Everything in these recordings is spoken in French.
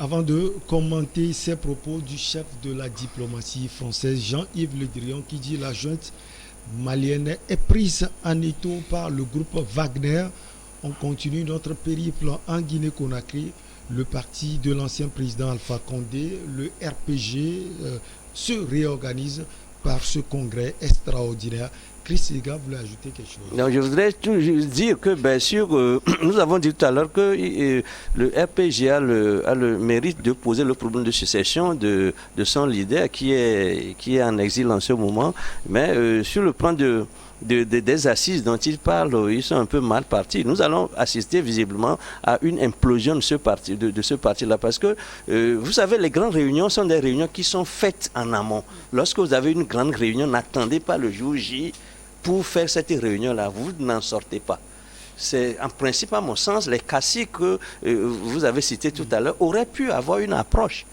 Avant de commenter ces propos du chef de la diplomatie française, Jean-Yves Le Drian, qui dit la junte malienne est prise en étau par le groupe Wagner. On continue notre périple en Guinée-Conakry. Le parti de l'ancien président Alpha Condé, le RPG, se réorganise par ce congrès extraordinaire. Chris Sega voulait ajouter quelque chose. Non, je voudrais toujours dire que, bien sûr, nous avons dit tout à l'heure que le RPG a le mérite de poser le problème de succession de son leader qui est en exil en ce moment. Mais sur le plan des assises dont il parle, ils sont un peu mal partis. Nous allons assister visiblement à une implosion de ce parti-là parce que, vous savez, les grandes réunions sont des réunions qui sont faites en amont. Lorsque vous avez une grande réunion, n'attendez pas le jour J pour faire cette réunion-là. Vous n'en sortez pas. C'est en principe, à mon sens, les caciques que vous avez cités tout à l'heure auraient pu avoir une approche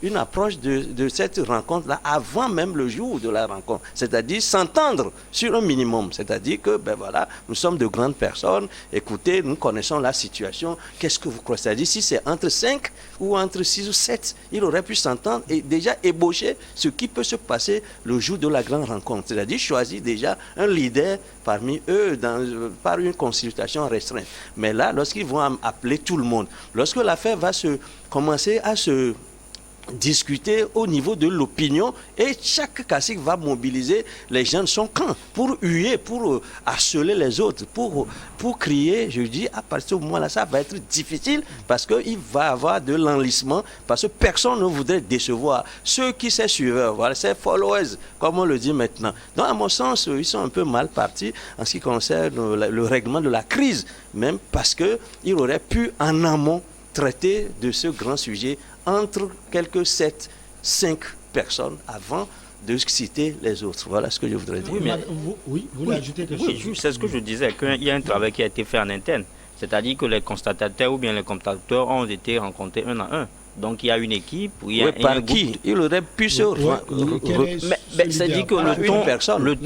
de cette rencontre-là avant même le jour de la rencontre. C'est-à-dire s'entendre sur un minimum. C'est-à-dire que, ben voilà, nous sommes de grandes personnes, écoutez, nous connaissons la situation, qu'est-ce que vous croyez? C'est-à-dire si c'est entre 5 ou entre 6 ou 7, il aurait pu s'entendre et déjà ébaucher ce qui peut se passer le jour de la grande rencontre. C'est-à-dire choisir déjà un leader parmi eux par une consultation restreinte. Mais là, lorsqu'ils vont appeler tout le monde, lorsque l'affaire va commencer à se discuter au niveau de l'opinion et chaque cacique va mobiliser les gens de son camp pour huer, pour harceler les autres, pour crier. Je dis, à partir de ce moment-là, ça va être difficile parce qu'il va y avoir de l'enlissement, parce que personne ne voudrait décevoir ceux qui sont suiveurs, voilà, ces followers, comme on le dit maintenant. Donc, à mon sens, ils sont un peu mal partis en ce qui concerne le règlement de la crise, même parce qu'il aurait pu en amont traiter de ce grand sujet entre quelques 7-5 personnes avant de citer les autres. Voilà ce que je voudrais dire. Vous voulez ajouter quelque chose? Oui, c'est ce que je disais, qu'il y a un travail qui a été fait en interne. C'est-à-dire que les constatateurs ou bien les commentateurs ont été rencontrés un à un. Donc il y a une équipe. Par qui il aurait pu se... Mais c'est-à-dire que le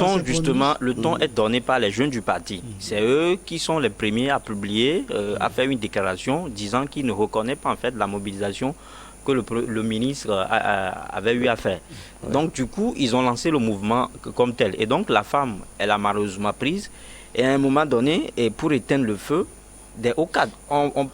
ton est donné par les jeunes du parti. C'est eux qui sont les premiers à publier, à faire une déclaration disant qu'ils ne reconnaissent pas en fait la mobilisation que le ministre avait eu à faire. Donc du coup, ils ont lancé le mouvement comme tel. Et donc la femme, elle a malheureusement prise. Et à un moment donné, et pour éteindre le feu, des hauts cadres ont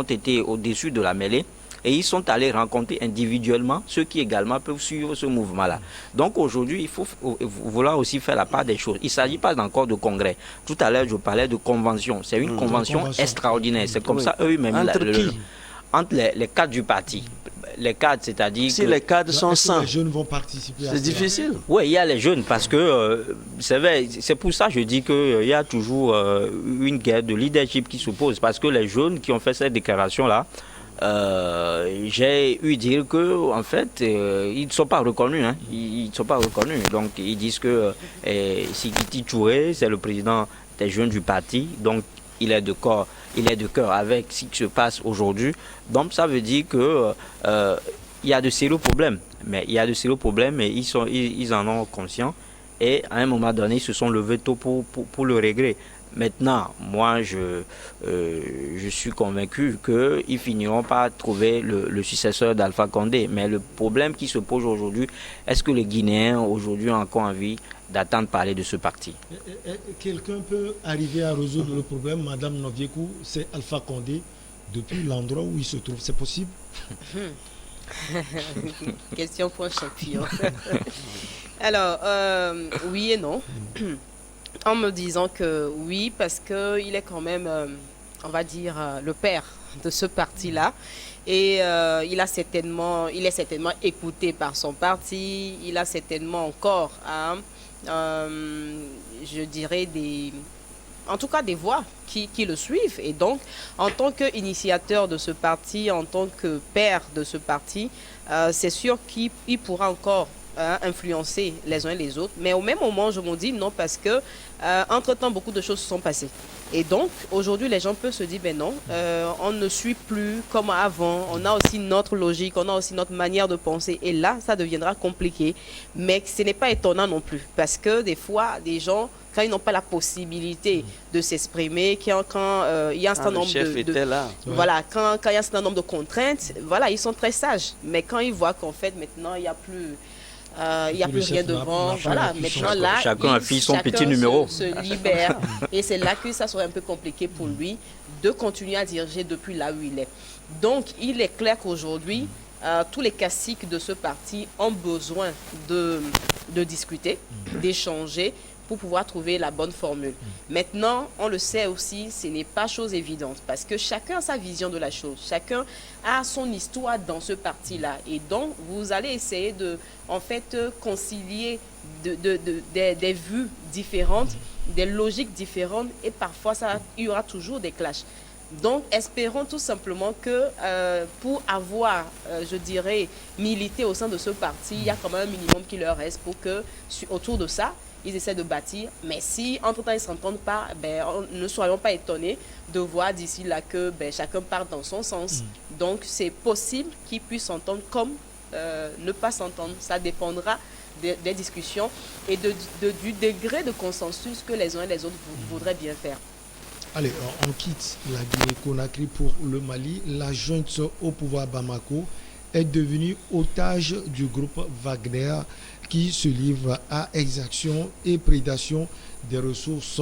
été au-dessus de la mêlée et ils sont allés rencontrer individuellement ceux qui également peuvent suivre ce mouvement-là. Donc aujourd'hui, il faut vouloir aussi faire la part des choses. Il ne s'agit pas encore de congrès. Tout à l'heure, je parlais de convention. C'est une convention extraordinaire. C'est comme ça, eux-mêmes... Entre les cadres du parti. Les cadres, c'est-à-dire si les cadres sont sans, les jeunes vont participer. C'est difficile. Oui, il y a les jeunes parce que c'est pour ça que je dis qu'il y a toujours une guerre de leadership qui s'oppose parce que les jeunes qui ont fait cette déclaration-là, j'ai eu dire que en fait ils ne sont pas reconnus. Ils ne sont pas reconnus. Donc ils disent que Sikiti Touré, c'est le président des jeunes du parti. Donc il est de cœur avec ce qui se passe aujourd'hui. Donc ça veut dire que il y a de sérieux problèmes. Mais il y a de sérieux problèmes et ils en ont conscience. Et à un moment donné, ils se sont levés tôt pour le régler. Maintenant, moi, je suis convaincu qu'ils finiront par trouver le successeur d'Alpha Condé. Mais le problème qui se pose aujourd'hui, est-ce que les Guinéens aujourd'hui ont encore envie d'attendre parler de ce parti? Quelqu'un peut arriver à résoudre le problème, Madame Noviekou, c'est Alpha Condé, depuis l'endroit où il se trouve. C'est possible? Question pour un champion. Alors, oui et non. En me disant que oui, parce qu'il est quand même, on va dire, le père de ce parti-là. Et il est certainement écouté par son parti. Il a certainement encore, je dirais, en tout cas des voix qui le suivent. Et donc, en tant qu'initiateur de ce parti, en tant que père de ce parti, c'est sûr qu'il pourra encore influencer les uns et les autres. Mais au même moment, je me dis non parce que, entre-temps, beaucoup de choses se sont passées. Et donc, aujourd'hui, les gens peuvent se dire, ben non, on ne suit plus comme avant, on a aussi notre logique, on a aussi notre manière de penser. Et là, ça deviendra compliqué. Mais ce n'est pas étonnant non plus. Parce que des fois, des gens, quand ils n'ont pas la possibilité de s'exprimer, quand il y a un certain nombre voilà, quand il y a un certain nombre de contraintes, voilà, ils sont très sages. Mais quand ils voient qu'en fait, maintenant, il n'y a plus... il n'y a plus rien devant, voilà, maintenant là, chacun a fait son petit numéro. Se libère et c'est là que ça serait un peu compliqué pour lui de continuer à diriger depuis là où il est. Donc il est clair qu'aujourd'hui, tous les caciques de ce parti ont besoin de discuter, d'échanger pour pouvoir trouver la bonne formule. Maintenant, on le sait aussi, ce n'est pas chose évidente parce que chacun a sa vision de la chose, chacun a son histoire dans ce parti-là. Et donc, vous allez essayer de, en fait, concilier des vues différentes, des logiques différentes et parfois, il y aura toujours des clashs. Donc, espérons tout simplement que pour avoir, je dirais, milité au sein de ce parti, il y a quand même un minimum qui leur reste pour que, autour de ça, ils essaient de bâtir. Mais si, entre-temps, ils ne s'entendent pas, ben, ne soyons pas étonnés de voir d'ici là que ben, chacun part dans son sens. Donc, c'est possible qu'ils puissent s'entendre comme ne pas s'entendre. Ça dépendra des discussions et du degré de consensus que les uns et les autres voudraient bien faire. Allez, on quitte la Guinée-Conakry pour le Mali. La junte au pouvoir Bamako est devenue otage du groupe Wagner qui se livre à exaction et prédation des ressources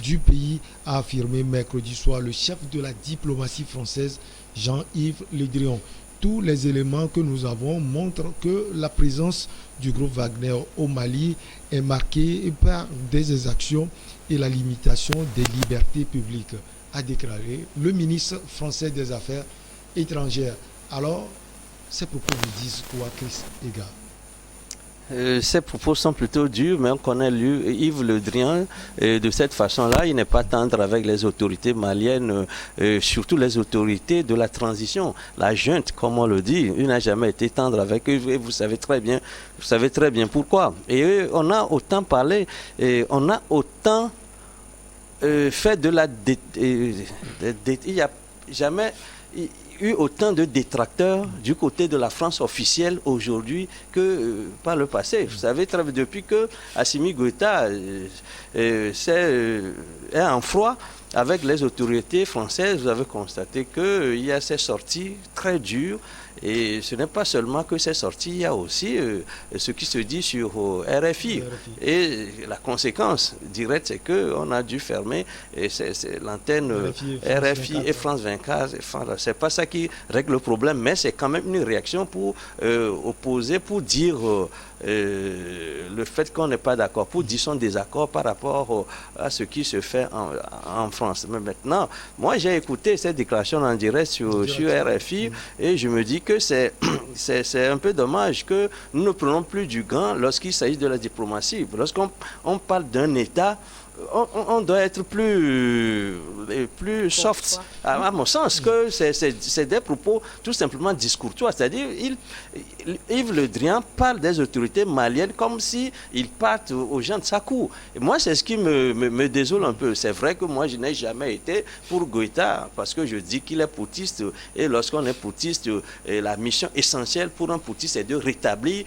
du pays, a affirmé mercredi soir le chef de la diplomatie française, Jean-Yves Le Drian. Tous les éléments que nous avons montrent que la présence du groupe Wagner au Mali est marquée par des exactions et la limitation des libertés publiques, a déclaré le ministre français des Affaires étrangères. Alors, ces propos nous disent quoi, Chris Ega? Ces propos sont plutôt durs, mais on connaît Yves Le Drian de cette façon-là. Il n'est pas tendre avec les autorités maliennes, surtout les autorités de la transition. La junte, comme on le dit, il n'a jamais été tendre avec eux. Et vous savez très bien pourquoi. Et on a autant parlé, et on a autant fait de la... il n'y a jamais eu autant de détracteurs du côté de la France officielle aujourd'hui que par le passé. Vous savez, depuis que Assimi Goïta est en froid avec les autorités françaises, vous avez constaté qu'il y a ces sorties très dures. Et ce n'est pas seulement que ces sorties, il y a aussi ce qui se dit sur RFI. Et la conséquence directe, c'est qu'on a dû fermer l'antenne RFI et France 24. Ce n'est pas ça qui règle le problème, mais c'est quand même une réaction pour opposer, pour dire le fait qu'on n'est pas d'accord, pour dire son désaccord par rapport à ce qui se fait en France. Mais maintenant, moi j'ai écouté cette déclaration en direct sur RFI et je me dis que c'est un peu dommage que nous ne prenons plus du gant lorsqu'il s'agit de la diplomatie. Lorsqu'on parle d'un État, on doit être plus soft, à mon sens, que c'est des propos tout simplement discourtois. C'est-à-dire, Yves Le Drian parle des autorités maliennes comme s'ils partent aux gens de sa cour. Et moi, c'est ce qui me désole un peu. C'est vrai que moi, je n'ai jamais été pour Goïta, parce que je dis qu'il est poutiste, et lorsqu'on est poutiste, la mission essentielle pour un poutiste, c'est de rétablir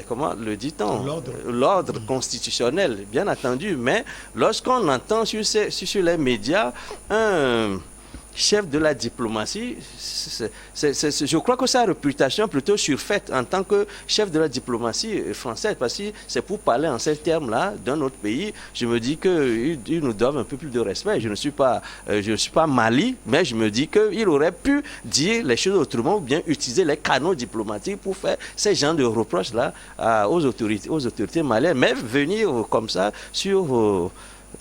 comment le dit-on? L'ordre constitutionnel, bien entendu. Mais lorsqu'on entend sur les médias un chef de la diplomatie, je crois que sa réputation plutôt surfaite en tant que chef de la diplomatie française, parce que c'est pour parler en ces termes-là d'un autre pays. Je me dis qu'ils nous doivent un peu plus de respect. Je ne suis pas Mali, mais je me dis qu'il aurait pu dire les choses autrement ou bien utiliser les canaux diplomatiques pour faire ces genres de reproches-là aux autorités maliennes. Mais venir comme ça sur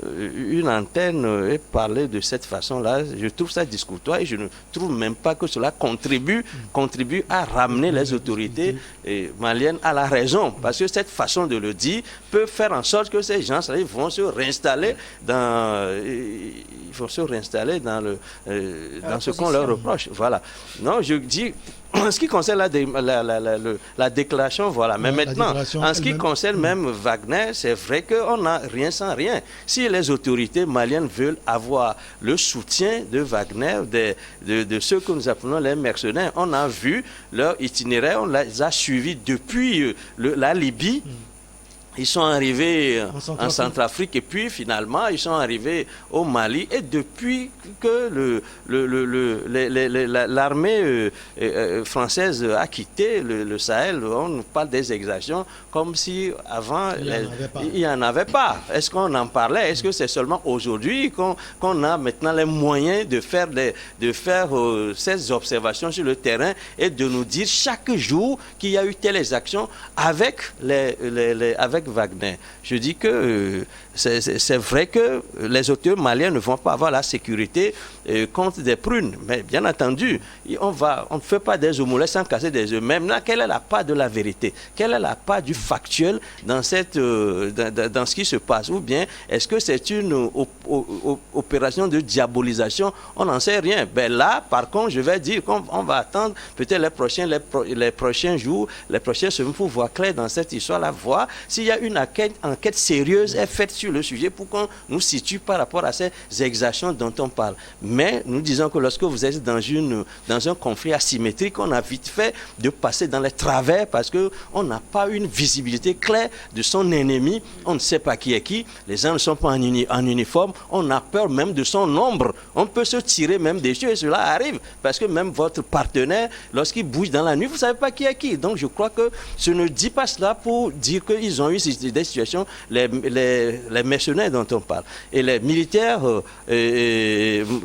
une antenne et parler de cette façon-là, je trouve ça discutatoire et je ne trouve même pas que cela contribue à ramener les autorités maliennes à la raison. Parce que cette façon de le dire peut faire en sorte que ces gens vont se réinstaller dans ce qu'on leur reproche. Voilà. Non, je dis... En ce qui concerne la déclaration, voilà. Mais maintenant, en ce qui concerne même Wagner, c'est vrai qu'on n'a rien sans rien. Si les autorités maliennes veulent avoir le soutien de Wagner, de ceux que nous appelons les mercenaires, on a vu leur itinéraire, on les a suivis depuis la Libye. Ils sont arrivés en Centrafrique et puis finalement ils sont arrivés au Mali et depuis que l'armée française a quitté le Sahel, on nous parle des exactions comme si avant il n'y en avait pas. Est-ce qu'on en parlait? Est-ce que c'est seulement aujourd'hui qu'on a maintenant les moyens de faire ces observations sur le terrain et de nous dire chaque jour qu'il y a eu telles actions avec Wagner. Je dis que c'est vrai que les autorités maliennes ne vont pas avoir la sécurité contre des prunes, mais bien entendu, on ne fait pas des omelettes sans casser des œufs. Même là, quelle est la part de la vérité? Quelle est la part du factuel dans ce qui se passe? Ou bien est-ce que c'est une opération de diabolisation? On n'en sait rien. Ben là, par contre, je vais dire qu'on va attendre peut-être les prochains jours, les prochaines semaines pour voir clair dans cette histoire-là, voir s'il y a une enquête sérieuse est faite sur le sujet pour qu'on nous situe par rapport à ces exactions dont on parle. Mais nous disons que lorsque vous êtes dans un conflit asymétrique, on a vite fait de passer dans les travers parce qu'on n'a pas une visibilité claire de son ennemi. On ne sait pas qui est qui. Les gens ne sont pas en uniforme. On a peur même de son nombre. On peut se tirer même des yeux et cela arrive parce que même votre partenaire, lorsqu'il bouge dans la nuit, vous ne savez pas qui est qui. Donc je crois que je ne dis pas cela pour dire qu'ils ont eu des situations, les mercenaires dont on parle. Et les militaires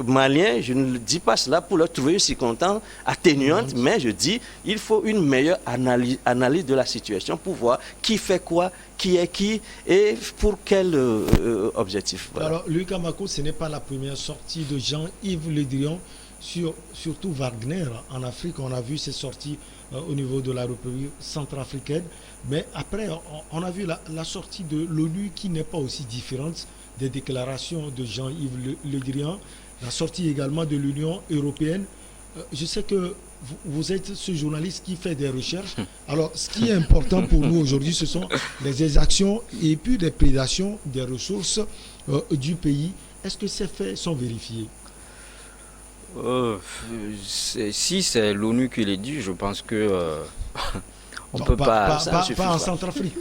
maliens, je ne dis pas cela pour leur trouver une circonstance atténuante, mais je dis il faut une meilleure analyse de la situation pour voir qui fait quoi, qui est qui et pour quel objectif. Voilà. Alors, Louis Kamako, ce n'est pas la première sortie de Jean-Yves Le Drian, surtout Wagner en Afrique. On a vu ses sorties au niveau de la République centrafricaine. Mais après, on a vu la sortie de l'ONU qui n'est pas aussi différente des déclarations de Jean-Yves Le Drian, la sortie également de l'Union européenne. Je sais que vous êtes ce journaliste qui fait des recherches. Alors, ce qui est important pour nous aujourd'hui, ce sont les exactions et puis les prédations des ressources du pays. Est-ce que ces faits sont vérifiés? Si c'est l'ONU qui l'a dit, je pense que on ne peut pas... Pas en Centrafrique,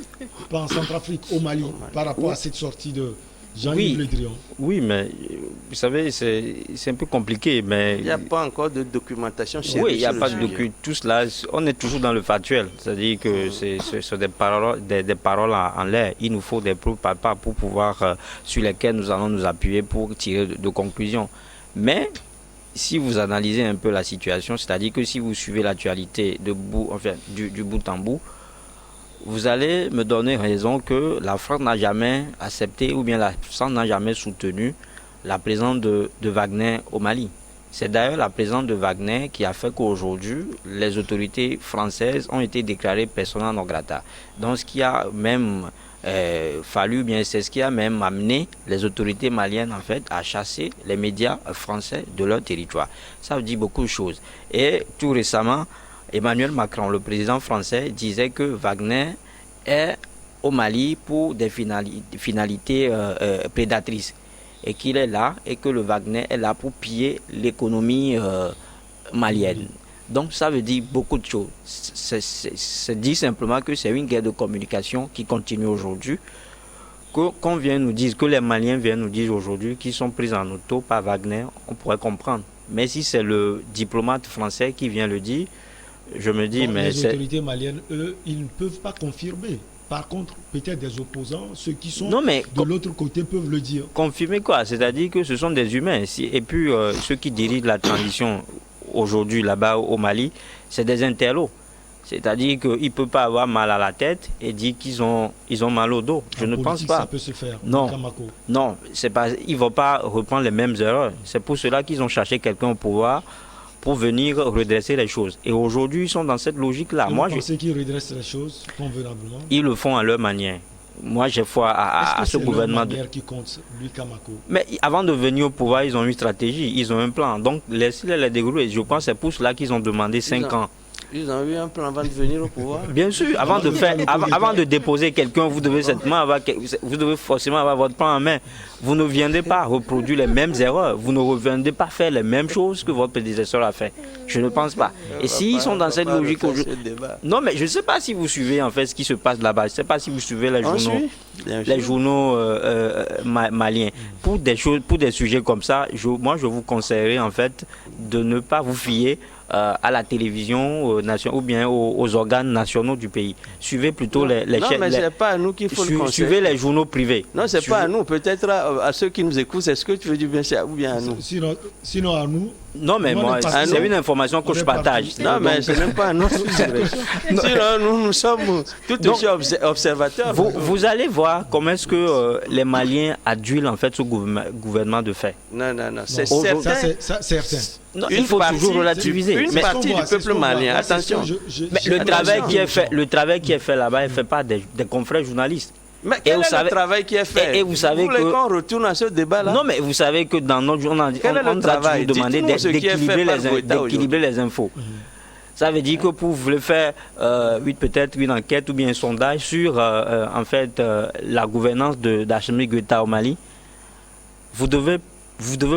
pas en Centrafrique, au Mali, par rapport à cette sortie de Jean-Yves Le Drian. Oui, mais vous savez, c'est un peu compliqué. Mais il n'y a pas encore de documentation sérieuse. Oui, il n'y a pas de documentation. Tout cela, on est toujours dans le factuel. C'est-à-dire que c'est des paroles en l'air. Il nous faut des preuves pour pouvoir, sur lesquelles nous allons nous appuyer pour tirer de conclusions. Mais si vous analysez un peu la situation, c'est-à-dire que si vous suivez l'actualité du bout en bout, vous allez me donner raison que la France n'a jamais accepté ou bien la France n'a jamais soutenu la présence de Wagner au Mali. C'est d'ailleurs la présence de Wagner qui a fait qu'aujourd'hui, les autorités françaises ont été déclarées persona non grata. Donc ce qui a même c'est ce qui a même amené les autorités maliennes en fait à chasser les médias français de leur territoire. Ça veut dire beaucoup de choses. Et tout récemment, Emmanuel Macron, le président français, disait que Wagner est au Mali pour des finalités prédatrices et qu'il est là et que le Wagner est là pour piller l'économie malienne. Donc ça veut dire beaucoup de choses. C'est dit simplement que c'est une guerre de communication qui continue aujourd'hui. Qu'on vient nous dire, que les Maliens viennent nous dire aujourd'hui qu'ils sont pris en auto par Wagner, on pourrait comprendre. Mais si c'est le diplomate français qui vient le dire, je me dis... mais les autorités maliennes, eux, ils ne peuvent pas confirmer. Par contre, peut-être des opposants, ceux qui sont de l'autre côté peuvent le dire. Confirmer quoi? C'est-à-dire que ce sont des humains. Et puis, ceux qui dirigent la transition aujourd'hui là-bas au Mali, c'est des intellos. C'est-à-dire qu'il ne peut pas avoir mal à la tête et dire qu'ils ont mal au dos. Je ne pense pas. Ça peut se faire. Non, non, c'est pas, ils ne vont pas reprendre les mêmes erreurs. C'est pour cela qu'ils ont cherché quelqu'un au pouvoir pour venir redresser les choses. Et aujourd'hui, ils sont dans cette logique-là. Moi, je sais qu'ils redressent les choses convenablement. Ils le font à leur manière. Moi, j'ai foi à ce gouvernement. Qui compte, lui, Kamako. Mais avant de venir au pouvoir, ils ont une stratégie, ils ont un plan. Donc, laissez-les les dérouler. Je pense que c'est pour cela qu'ils ont demandé 5 ans. Ils ont eu un plan avant de venir au pouvoir. Bien sûr, avant de déposer quelqu'un, vous devez forcément avoir votre plan en main. Vous ne viendrez pas reproduire les mêmes erreurs. Vous ne reviendrez pas faire les mêmes choses que votre prédécesseur a fait. Je ne pense pas. Et s'ils sont dans cette logique aujourd'hui... Non, mais je ne sais pas si vous suivez en fait ce qui se passe là-bas. Je ne sais pas si vous suivez les journaux maliens. Pour des sujets comme ça, moi je vous conseillerais en fait de ne pas vous fier à la télévision ou bien aux organes nationaux du pays. Suivez plutôt les chaînes. Non, mais c'est pas à nous qu'il faut le conseiller. Suivez les journaux privés. Non, c'est pas à nous. Peut-être à ceux qui nous écoutent, est-ce que tu veux du bien ou bien à nous? Sinon à nous. Non, mais moi, c'est une information que je partage. Non, mais c'est même pas à nous. Sinon, nous sommes tout aussi observateurs. Vous allez voir comment est-ce que les Maliens adulent en fait ce gouvernement de fait. Non, c'est certain. Non, il faut toujours relativiser. Une partie du peuple malien, attention. Mais le travail qui est fait là-bas, il ne fait pas des confrères journalistes. Mais quel est le travail qui est fait? Et vous savez vous voulez qu'on retourne à ce débat-là? Non, mais vous savez que dans notre journal, on nous a toujours demandé d'équilibrer les infos. Ça veut dire que pour vous voulez faire peut-être une enquête ou bien un sondage sur en fait la gouvernance d'Assimi Goïta au Mali, vous devez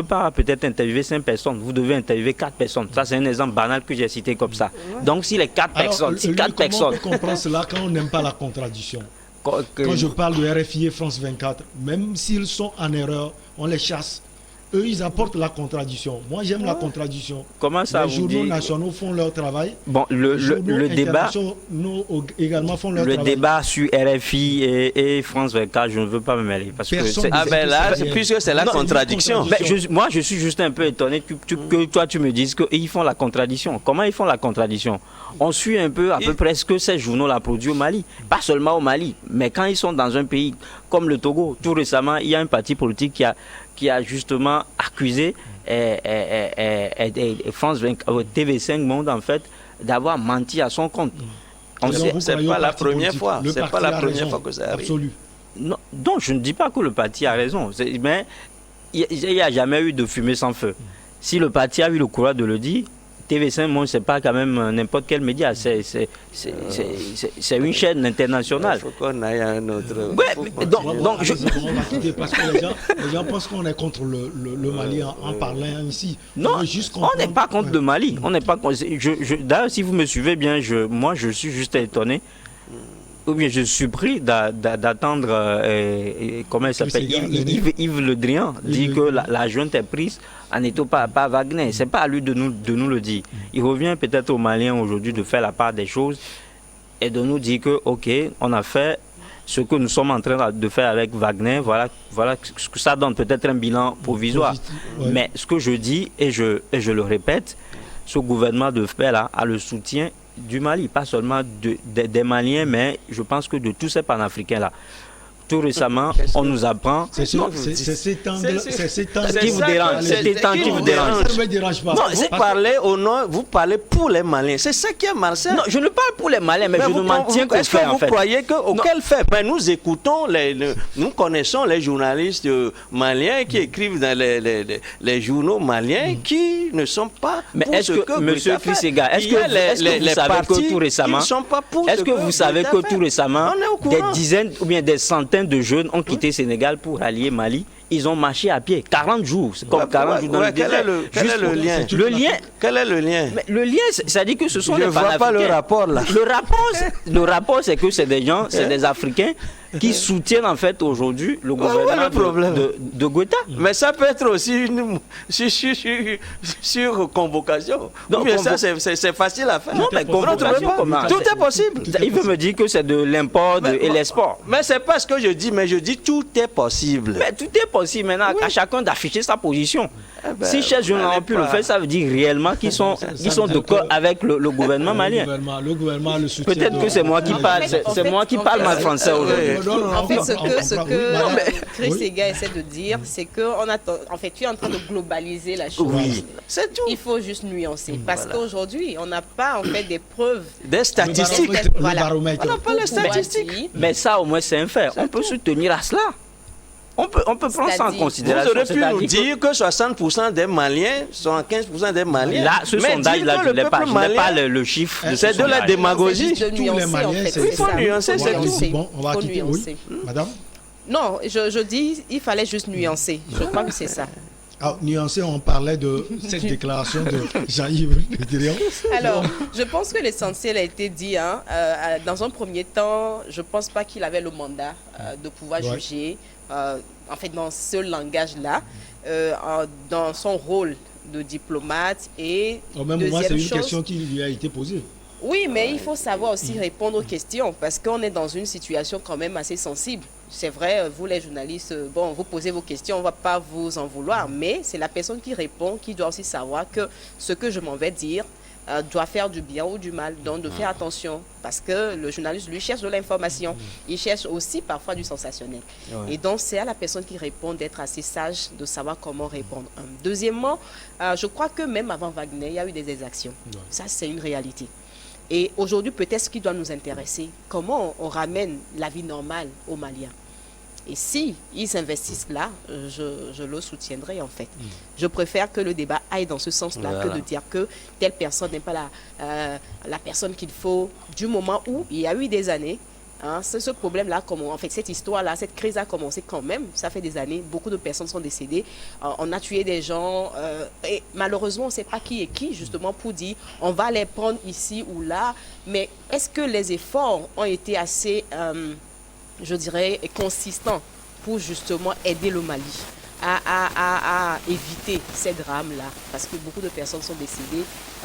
pas peut-être interviewer 5 personnes, vous devez interviewer 4 personnes. Ça, c'est un exemple banal que j'ai cité comme ça. Donc, si les 4 personnes... Comment on peut comprendre cela quand on n'aime pas la contradiction? Quand je parle de RFI et France 24, même s'ils sont en erreur, on les chasse. Eux, ils apportent la contradiction. Moi, j'aime la contradiction. Comment ça, les journaux nationaux font leur travail. Bon, le débat également font leur travail. Le débat sur RFI et France 24, je ne veux pas me mêler. Parce que puisque c'est la contradiction. Moi, je suis juste un peu étonné que toi, tu me dises qu'ils font la contradiction. Comment ils font la contradiction? On suit un peu, à peu près ce que ces journaux-là produisent au Mali. Pas seulement au Mali, mais quand ils sont dans un pays comme le Togo, tout récemment, il y a un parti politique qui a justement accusé France 24, TV5 Monde en fait d'avoir menti à son compte. C'est pas la première fois. C'est pas la première fois que ça arrive. Absolu. Non, donc je ne dis pas que le parti a raison, mais il n'y a jamais eu de fumée sans feu. Si le parti a eu le courage de le dire, TV5 Monde, c'est pas quand même n'importe quel média, c'est une chaîne internationale. Il faut qu'on aille à un autre. Parce que les gens pensent qu'on est contre le Mali en parlant ici. Non, on n'est pas contre le Mali. On n'est pas contre. D'ailleurs, si vous me suivez bien, moi je suis juste étonné. Ou bien je suis pris d'attendre, comment il s'appelle, Yves Le Drian, dit que la junte est prise en étant pas Wagner. Ce n'est pas à lui de nous le dire. Il revient peut-être aux Maliens aujourd'hui de faire la part des choses et de nous dire que, ok, on a fait ce que nous sommes en train de faire avec Wagner, voilà ce que ça donne, peut-être un bilan provisoire. Ouais. Mais ce que je dis, et je le répète, ce gouvernement de fait là a le soutien du Mali, pas seulement des Maliens, mais je pense que de tous ces panafricains-là. Tout récemment, on nous apprend... C'est cet angle qui vous dérange. C'est cet angle qui vous dérange. Ça ne me dérange pas. Non, vous parlez pour les Maliens. C'est ça qui est malsain. Non, je ne parle pour les Maliens, mais je ne m'en tiens qu'au fait. Est-ce que vous croyez qu'auquel fait? Ben, nous écoutons, nous connaissons les journalistes maliens qui écrivent dans les journaux maliens qui ne sont pas mais pour ce que Monsieur Frisega, est-ce que vous savez que tout récemment, est-ce que vous savez que tout récemment, des dizaines ou bien des centaines de jeunes ont quitté Sénégal pour allier Mali? Ils ont marché à pied 40 jours, c'est comme 40 jours dans le désert. Quel est le lien? Quel est le lien? Mais le lien, ça dit que ce sont les panafricains. Je ne vois pas le rapport là. Le rapport, c'est que c'est des gens, c'est des Africains qui soutiennent en fait aujourd'hui le gouvernement le problème de Goïta. Mais ça peut être aussi sur convocation. Donc, ça, c'est facile à faire. Non, mais convocation, comment? Tout est possible. Il veut me dire que c'est de l'import et l'export. Mais c'est pas ce que je dis, mais je dis tout est possible. Mais tout est possible maintenant à chacun d'afficher sa position. Si ces jeunes ont pu le faire, ça veut dire réellement qu'ils sont d'accord avec le gouvernement malien. Le gouvernement le soutient. Peut-être que c'est moi qui parle, c'est moi qui parle mal français aujourd'hui. En fait, ce que Chris Sega essaie de dire, c'est que tu es en train de globaliser la chose. Oui, c'est tout. Il faut juste nuancer. Parce qu'aujourd'hui, on n'a pas en fait des preuves. Des statistiques. Voilà. On n'a pas les statistiques. Mais ça, au moins, c'est un fait. On peut se tenir à cela. On peut prendre ça en considération. Vous aurez pu nous dire que 60% des Maliens, 75% des Maliens. Là, ce sondage-là, je n'ai pas le chiffre. C'est de la démagogie. Tous les Maliens, il faut nuancer, c'est tout. Bon, on va quitter. Oui, madame. Non, je dis, il fallait juste nuancer. Je crois que c'est ça. Alors, nuancer, on parlait de cette déclaration de Jean-Yves Le Drian. Alors, je pense que l'essentiel a été dit. Dans un premier temps, je ne pense pas qu'il avait le mandat de pouvoir juger. En fait, dans ce langage-là, dans son rôle de diplomate. Et au même moment, c'est une question qui lui a été posée. Oui, mais il faut savoir aussi répondre aux questions parce qu'on est dans une situation quand même assez sensible. C'est vrai, vous les journalistes, bon, vous posez vos questions, on ne va pas vous en vouloir, mais c'est la personne qui répond qui doit aussi savoir que ce que je m'en vais dire doit faire du bien ou du mal, donc de faire attention parce que le journaliste, lui, cherche de l'information. Il cherche aussi parfois du sensationnel. Et donc, c'est à la personne qui répond d'être assez sage, de savoir comment répondre. Deuxièmement, je crois que même avant Wagner, il y a eu des exactions. Ça, c'est une réalité. Et aujourd'hui, peut-être ce qui doit nous intéresser, comment on ramène la vie normale aux Maliens. Et si ils investissent là, je le soutiendrai en fait. Je préfère que le débat aille dans ce sens-là que de dire que telle personne n'est pas la personne qu'il faut du moment où il y a eu des années. Ce problème-là, en fait, cette histoire-là, cette crise a commencé quand même. Ça fait des années, beaucoup de personnes sont décédées. On a tué des gens et malheureusement, on ne sait pas qui est qui, justement, pour dire on va les prendre ici ou là. Mais est-ce que les efforts ont été assez, je dirais, consistants pour justement aider le Mali à éviter ces drames-là? Parce que beaucoup de personnes sont décédées,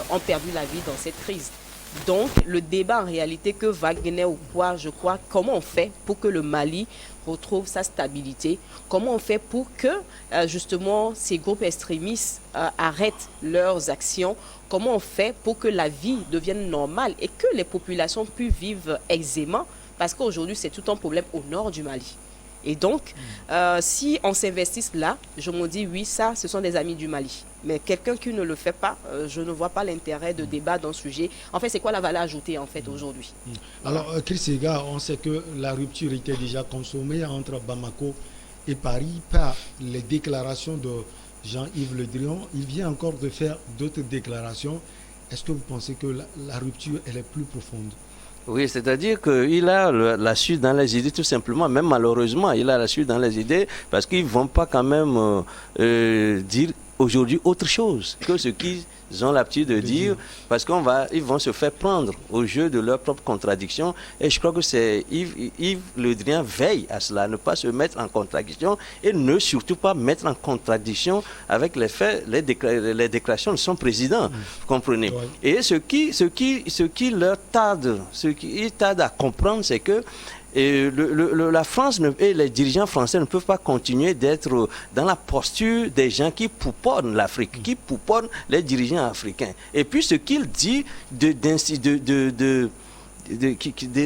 ont perdu la vie dans cette crise. Donc, le débat en réalité que Wagner ou quoi, je crois, comment on fait pour que le Mali retrouve sa stabilité? Comment on fait pour que, justement, ces groupes extrémistes arrêtent leurs actions? Comment on fait pour que la vie devienne normale et que les populations puissent vivre aisément? Parce qu'aujourd'hui, c'est tout un problème au nord du Mali. Et donc, si on s'investit là, je me dis, oui, ça, ce sont des amis du Mali. Mais quelqu'un qui ne le fait pas, je ne vois pas l'intérêt de débat dans ce sujet. En fait, c'est quoi la valeur ajoutée, en fait, aujourd'hui? Alors, Chris Sega, on sait que la rupture était déjà consommée entre Bamako et Paris par les déclarations de Jean-Yves Le Drian. Il vient encore de faire d'autres déclarations. Est-ce que vous pensez que la rupture, elle est plus profonde? Oui, c'est-à-dire qu'il a la suite dans les idées tout simplement, même malheureusement, il a la suite dans les idées parce qu'ils ne vont pas quand même dire aujourd'hui autre chose que ce qu'ils ont l'habitude de dire parce qu'ils vont se faire prendre au jeu de leurs propres contradictions et je crois que c'est Yves Le Drian veille à cela, ne pas se mettre en contradiction et ne surtout pas mettre en contradiction avec les faits, les déclarations de son président, vous comprenez. Ouais. Et ce qui leur tarde, il tarde à comprendre, c'est que la France et les dirigeants français ne peuvent pas continuer d'être dans la posture des gens qui pouponnent l'Afrique, qui pouponnent les dirigeants africains. Et puis ce qu'il dit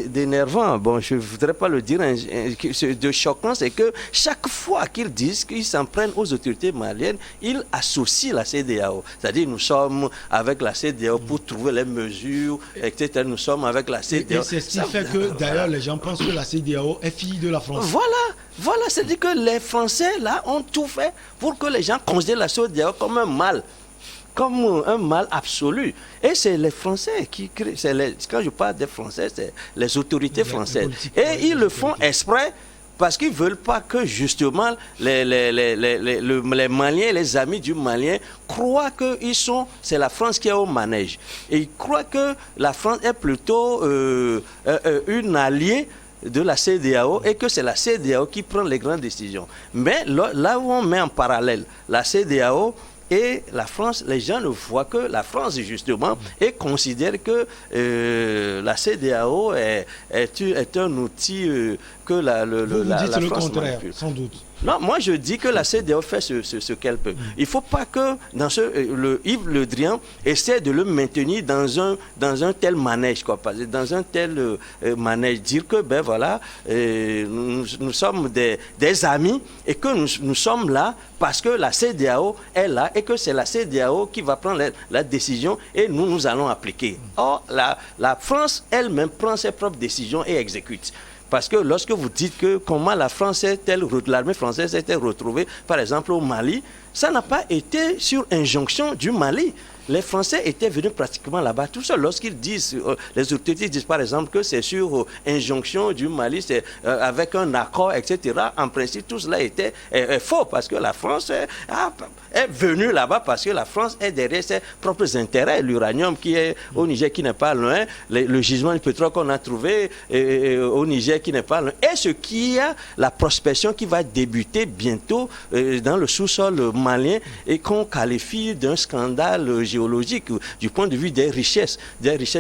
d'énervant, bon, je ne voudrais pas le dire, de choquant, c'est que chaque fois qu'ils disent qu'ils s'en prennent aux autorités maliennes, ils associent la CEDEAO. C'est-à-dire, nous sommes avec la CEDEAO pour trouver les mesures, etc. Nous sommes avec la CEDEAO. Et c'est ce qui fait que, d'ailleurs, les gens pensent que la CEDEAO est fille de la France. Voilà, c'est-à-dire que les Français, là, ont tout fait pour que les gens considèrent la CEDEAO comme un mal. Comme un mal absolu. Et c'est les Français qui créent, quand je parle des Français, c'est les autorités françaises. Et ils le font exprès parce qu'ils ne veulent pas que justement les Maliens, les amis du Malien, croient que c'est la France qui est au manège. Et ils croient que la France est plutôt une alliée de la CEDEAO et que c'est la CEDEAO qui prend les grandes décisions. Mais là où on met en parallèle la CEDEAO et la France, les gens ne voient que la France, justement, et considèrent que la CEDEAO est un outil que la dites le France contraire, manipule. sans doute. Non, moi je dis que la CEDEAO fait ce qu'elle peut. Il ne faut pas que Yves Le Drian essaie de le maintenir dans un tel manège, quoi, dans un tel manège. Dire que, ben voilà, nous sommes des amis et que nous sommes là parce que la CEDEAO est là et que c'est la CEDEAO qui va prendre la décision et nous allons appliquer. Or, la France elle-même prend ses propres décisions et exécute. Parce que lorsque vous dites que comment l'armée française s'est retrouvée, par exemple, au Mali, ça n'a pas été sur injonction du Mali. Les Français étaient venus pratiquement là-bas tout seuls. Lorsqu'ils disent, les autorités disent par exemple que c'est sur injonction du Mali, c'est avec un accord, etc. En principe, tout cela était faux parce que la France est venue là-bas parce que la France est derrière ses propres intérêts. L'uranium qui est au Niger qui n'est pas loin, le gisement du pétrole qu'on a trouvé au Niger qui n'est pas loin, et ce qui a la prospection qui va débuter bientôt dans le sous-sol malien et qu'on qualifie d'un scandale géologique du point de vue des richesses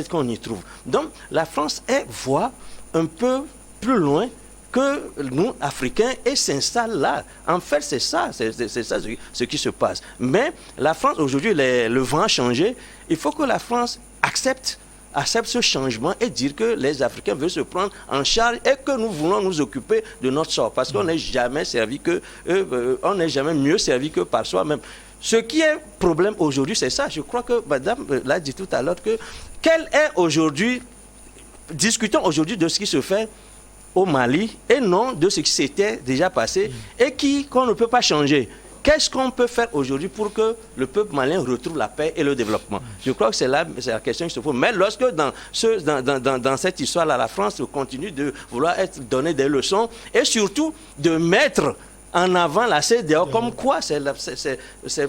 qu'on y trouve. Donc la France voit un peu plus loin que nous, Africains, et s'installe là. En fait, c'est ça ce qui se passe. Mais la France, aujourd'hui, le vent a changé. Il faut que la France accepte ce changement et dire que les Africains veulent se prendre en charge et que nous voulons nous occuper de notre sort. Parce qu'on n'est jamais mieux servi que par soi-même. Ce qui est problème aujourd'hui, c'est ça. Je crois que madame l'a dit tout à l'heure que discutons aujourd'hui de ce qui se fait au Mali et non de ce qui s'était déjà passé et qu'on ne peut pas changer. Qu'est-ce qu'on peut faire aujourd'hui pour que le peuple malien retrouve la paix et le développement? Je crois que c'est la question qui se pose. Mais lorsque dans cette histoire-là, la France continue de vouloir donner des leçons et surtout de mettre en avant la CEDEAO, comme quoi c'est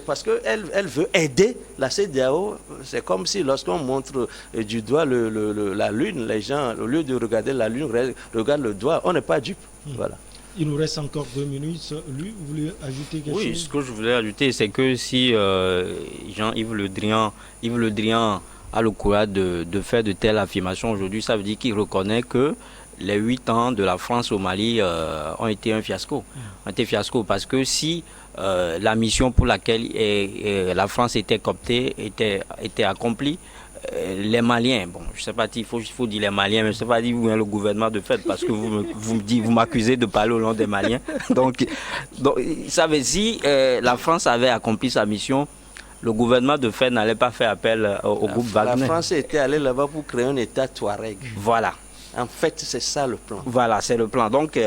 parce qu'elle veut aider la CEDEAO. C'est comme si lorsqu'on montre du doigt la Lune, les gens, au lieu de regarder la Lune, regardent le doigt. On n'est pas dupe. Voilà. Il nous reste encore 2 minutes. Lui, vous voulez ajouter quelque chose? Oui, ce que je voulais ajouter, c'est que si Jean-Yves Le Drian a le courage de faire de telles affirmations aujourd'hui, ça veut dire qu'il reconnaît que les 8 ans de la France au Mali ont été un fiasco. Parce que si la mission pour laquelle la France était cooptée était accomplie, les Maliens, bon, je ne sais pas il faut dire les Maliens, mais je ne sais pas dire le gouvernement de fait, parce que vous m'accusez de parler au nom des Maliens. Donc ça veut dire la France avait accompli sa mission. Le gouvernement de fait n'allait pas faire appel au groupe Wagner. La France était allée là-bas pour créer un État Touareg. Voilà. En fait, c'est ça le plan. Voilà, c'est le plan. Donc,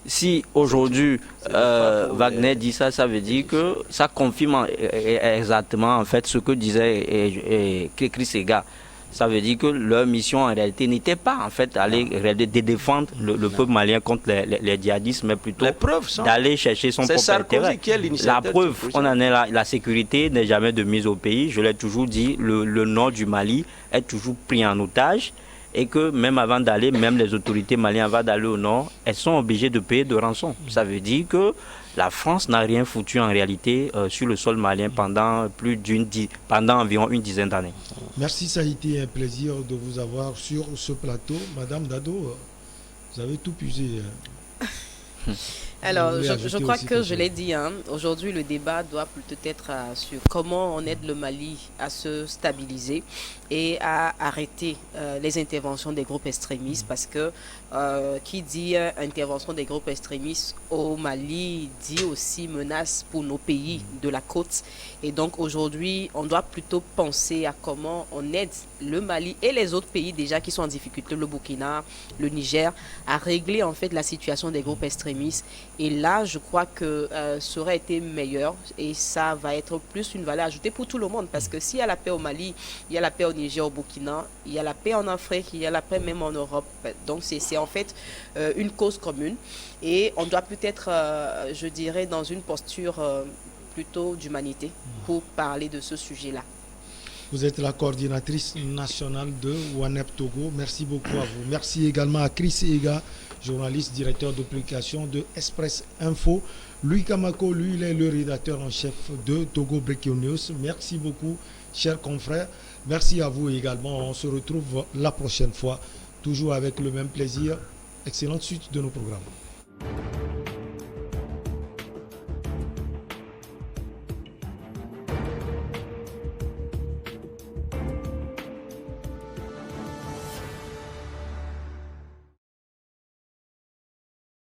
si aujourd'hui Wagner dit ça, ça veut dire que ça confirme exactement en fait ce que disait Chris Ega. Ça veut dire que leur mission en réalité n'était pas en fait de défendre le peuple malien contre les djihadistes, mais plutôt d'aller chercher son propre intérêt. La preuve, on en est là, la sécurité n'est jamais de mise au pays. Je l'ai toujours dit, le nord du Mali est toujours pris en otage. Et que même avant d'aller, même les autorités maliennes avant d'aller au nord, elles sont obligées de payer de rançon. Ça veut dire que la France n'a rien foutu en réalité sur le sol malien pendant environ une dizaine d'années. Merci, ça a été un plaisir de vous avoir sur ce plateau. Madame Dado, vous avez tout puisé. Alors, je crois que je l'ai dit, aujourd'hui le débat doit plutôt être sur comment on aide le Mali à se stabiliser et à arrêter les interventions des groupes extrémistes, parce que qui dit intervention des groupes extrémistes au Mali dit aussi menace pour nos pays de la côte. Et donc aujourd'hui, on doit plutôt penser à comment on aide le Mali et les autres pays déjà qui sont en difficulté, le Burkina, le Niger, à régler en fait la situation des groupes extrémistes. Et là, je crois que ça aurait été meilleur et ça va être plus une valeur ajoutée pour tout le monde, parce que s'il y a la paix au Mali, il y a la paix au Niger, au Burkina, il y a la paix en Afrique, il y a la paix même en Europe. Donc c'est en fait une cause commune et on doit peut-être, je dirais, dans une posture plutôt d'humanité pour parler de ce sujet-là. Vous êtes la coordinatrice nationale de WANEP Togo. Merci beaucoup à vous. Merci également à Chris Ega, journaliste, directeur de publication de Express Info. Louis Kamako, lui, il est le rédacteur en chef de Togo Breaking News. Merci beaucoup, chers confrères. Merci à vous également. On se retrouve la prochaine fois, toujours avec le même plaisir. Excellente suite de nos programmes.